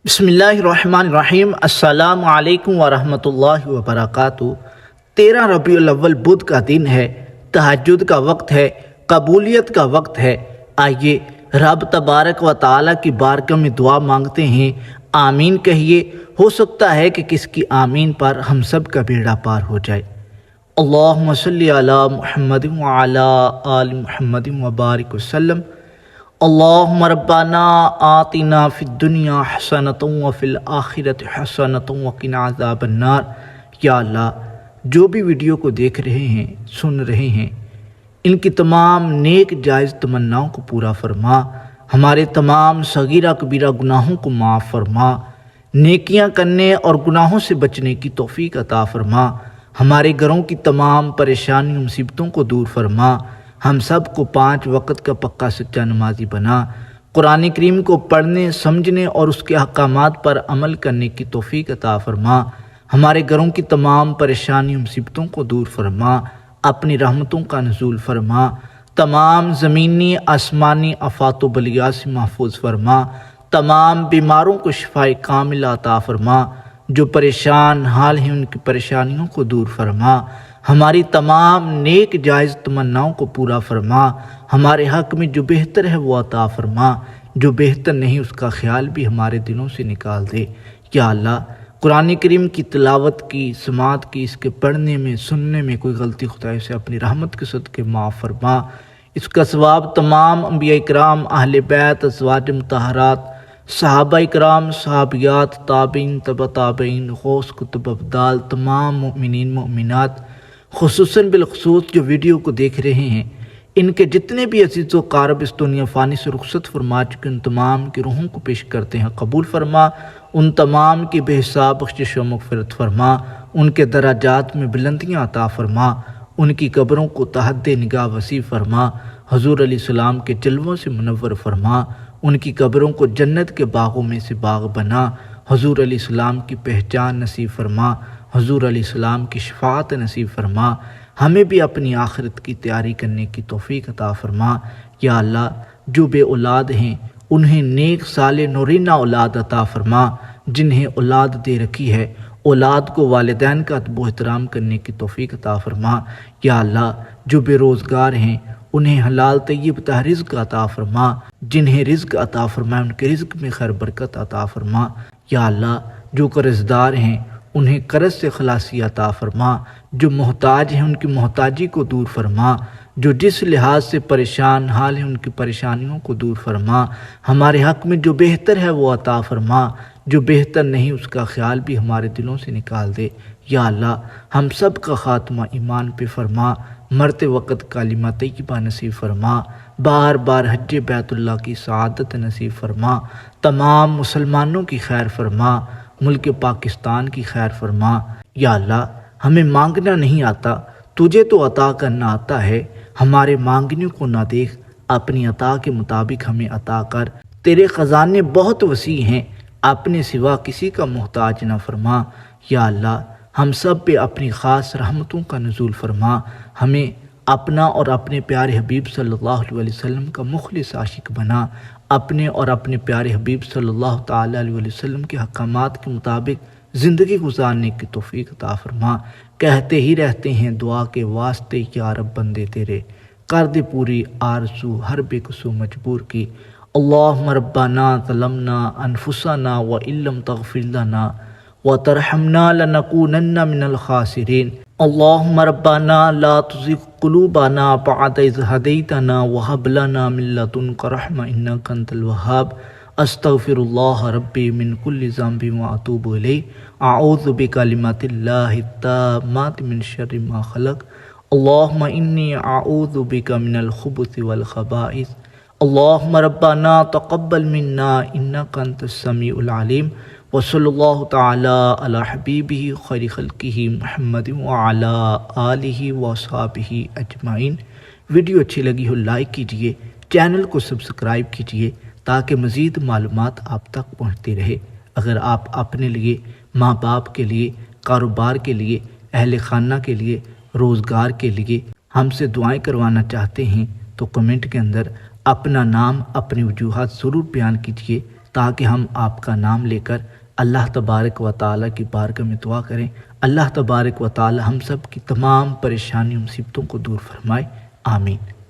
بسم اللہ الرحمن الرحیم۔ السلام علیکم ورحمۃ اللہ وبرکاتہ۔ 13 ربیع الاول بدھ کا دن ہے، تہجد کا وقت ہے، قبولیت کا وقت ہے۔ آئیے رب تبارک و تعالیٰ کی بارگاہ میں دعا مانگتے ہیں۔ آمین کہیے، ہو سکتا ہے کہ کس کی آمین پر ہم سب کا بیڑا پار ہو جائے۔ اللہم صلی علی محمد وعلی آل محمد وبارک وسلم۔ اللہم ربنا آتنا فی الدنیا حسنۃ وفی الآخرۃ حسنۃ وقنا عذاب النار۔ یا اللہ، جو بھی ویڈیو کو دیکھ رہے ہیں، سن رہے ہیں، ان کی تمام نیک جائز تمناؤں کو پورا فرما، ہمارے تمام صغیرہ کبیرہ گناہوں کو معاف فرما، نیکیاں کرنے اور گناہوں سے بچنے کی توفیق عطا فرما، ہمارے گھروں کی تمام پریشانیوں مصیبتوں کو دور فرما، ہم سب کو 5 وقت کا پکا سچا نمازی بنا، قرآن کریم کو پڑھنے، سمجھنے اور اس کے احکامات پر عمل کرنے کی توفیق عطا فرما، ہمارے گھروں کی تمام پریشانیوں مصیبتوں کو دور فرما، اپنی رحمتوں کا نزول فرما، تمام زمینی آسمانی آفات و بلیات سے محفوظ فرما، تمام بیماروں کو شفاء کاملہ عطا فرما، جو پریشان حال ہیں ان کی پریشانیوں کو دور فرما، ہماری تمام نیک جائز تمناؤں کو پورا فرما، ہمارے حق میں جو بہتر ہے وہ عطا فرما، جو بہتر نہیں اس کا خیال بھی ہمارے دلوں سے نکال دے۔ یا اللہ، قرآن کریم کی تلاوت کی، سماعت کی، اس کے پڑھنے میں، سننے میں کوئی غلطی خدائے سے اپنی رحمت کے صدقے معاف فرما۔ اس کا ثواب تمام انبیاء کرام، اہل بیت، ازواج مطہرات، صحابہ کرام، صحابیات، تابعین، تبع تابعین، غوث کتب ابدال، تمام مؤمنین مؤمنات، خصوصاً بالخصوص جو ویڈیو کو دیکھ رہے ہیں، ان کے جتنے بھی عزیز و قارب اس دنیا فانی سے رخصت فرما چکے، ان تمام کی روحوں کو پیش کرتے ہیں، قبول فرما، ان تمام کی بے حساب بخشش و مغفرت فرما، ان کے درجات میں بلندیاں عطا فرما، ان کی قبروں کو تحت نگاہ وسیع فرما، حضور علیہ السلام کے جلووں سے منور فرما، ان کی قبروں کو جنت کے باغوں میں سے باغ بنا، حضور علیہ السلام کی پہچان نصیب فرما، حضور علیہ السلام کی شفاعت نصیب فرما، ہمیں بھی اپنی آخرت کی تیاری کرنے کی توفیق عطا فرما۔ یا اللہ، جو بے اولاد ہیں انہیں نیک صالح نورینہ اولاد عطا فرما، جنہیں اولاد دے رکھی ہے اولاد کو والدین کا ادب و احترام کرنے کی توفیق عطا فرما۔ یا اللہ، جو بے روزگار ہیں انہیں حلال طیب تہ رزق عطا فرما، جنہیں رزق عطا فرما ان کے رزق میں خیر برکت عطا فرما۔ یا اللہ، جو قرض دار ہیں انہیں قرض سے خلاصی عطا فرما، جو محتاج ہیں ان کی محتاجی کو دور فرما، جو جس لحاظ سے پریشان حال ہیں ان کی پریشانیوں کو دور فرما، ہمارے حق میں جو بہتر ہے وہ عطا فرما، جو بہتر نہیں اس کا خیال بھی ہمارے دلوں سے نکال دے۔ یا اللہ، ہم سب کا خاتمہ ایمان پہ فرما، مرتے وقت کلمہ طیبہ نصیب فرما، بار بار حج بیت اللہ کی سعادت نصیب فرما، تمام مسلمانوں کی خیر فرما، ملک پاکستان کی خیر فرما۔ یا اللہ، ہمیں مانگنا نہیں آتا، تجھے تو عطا کرنا آتا ہے، ہمارے مانگنے کو نہ دیکھ، اپنی عطا کے مطابق ہمیں عطا کر، تیرے خزانے بہت وسیع ہیں، اپنے سوا کسی کا محتاج نہ فرما۔ یا اللہ، ہم سب پہ اپنی خاص رحمتوں کا نزول فرما، ہمیں اپنا اور اپنے پیارے حبیب صلی اللہ علیہ وسلم کا مخلص عاشق بنا، اپنے اور اپنے پیارے حبیب صلی اللہ تعالیٰ علیہ وسلم کے احکامات کے مطابق زندگی گزارنے کی توفیق عطا فرما۔ کہتے ہی رہتے ہیں دعا کے واسطے، یا رب بندے تیرے کر دے پوری آرزو ہر بے قصو مجبور کی۔ اللہم ربنا ظلمنا انفسنا وان لم تغفر لنا وترحمنا لنکونن من الخاسرین۔ اللہم ربنا لا تزغ قلوبنا بعد اذ ہدیتنا وہب لنا من لدنک رحمۃ انک انت الوہاب۔ استغفر اللہ ربی من کل ذنب واتوب الیہ۔ اعوذ بکلمات اللہ التامات من شر ما خلق۔ اللہم انی اعوذ بک من الخبث والخبائث۔ اللہم ربنا تقبل منا انک انت السمیع العلیم۔ وصلی اللہ تعالی علی حبیبہ خیر خلقہ محمد وعلی آلہ وصحبہ اجمعین۔ ویڈیو اچھی لگی ہو لائک کیجئے، چینل کو سبسکرائب کیجئے تاکہ مزید معلومات آپ تک پہنچتی رہے۔ اگر آپ اپنے لیے، ماں باپ کے لیے، کاروبار کے لیے، اہل خانہ کے لیے، روزگار کے لیے ہم سے دعائیں کروانا چاہتے ہیں تو کمنٹ کے اندر اپنا نام، اپنی وجوہات ضرور بیان کیجئے تاکہ ہم آپ کا نام لے کر اللہ تبارک و تعالیٰ کی بارگاہ میں دعا کریں۔ اللہ تبارک و تعالیٰ ہم سب کی تمام پریشانی مصیبتوں کو دور فرمائے، آمین۔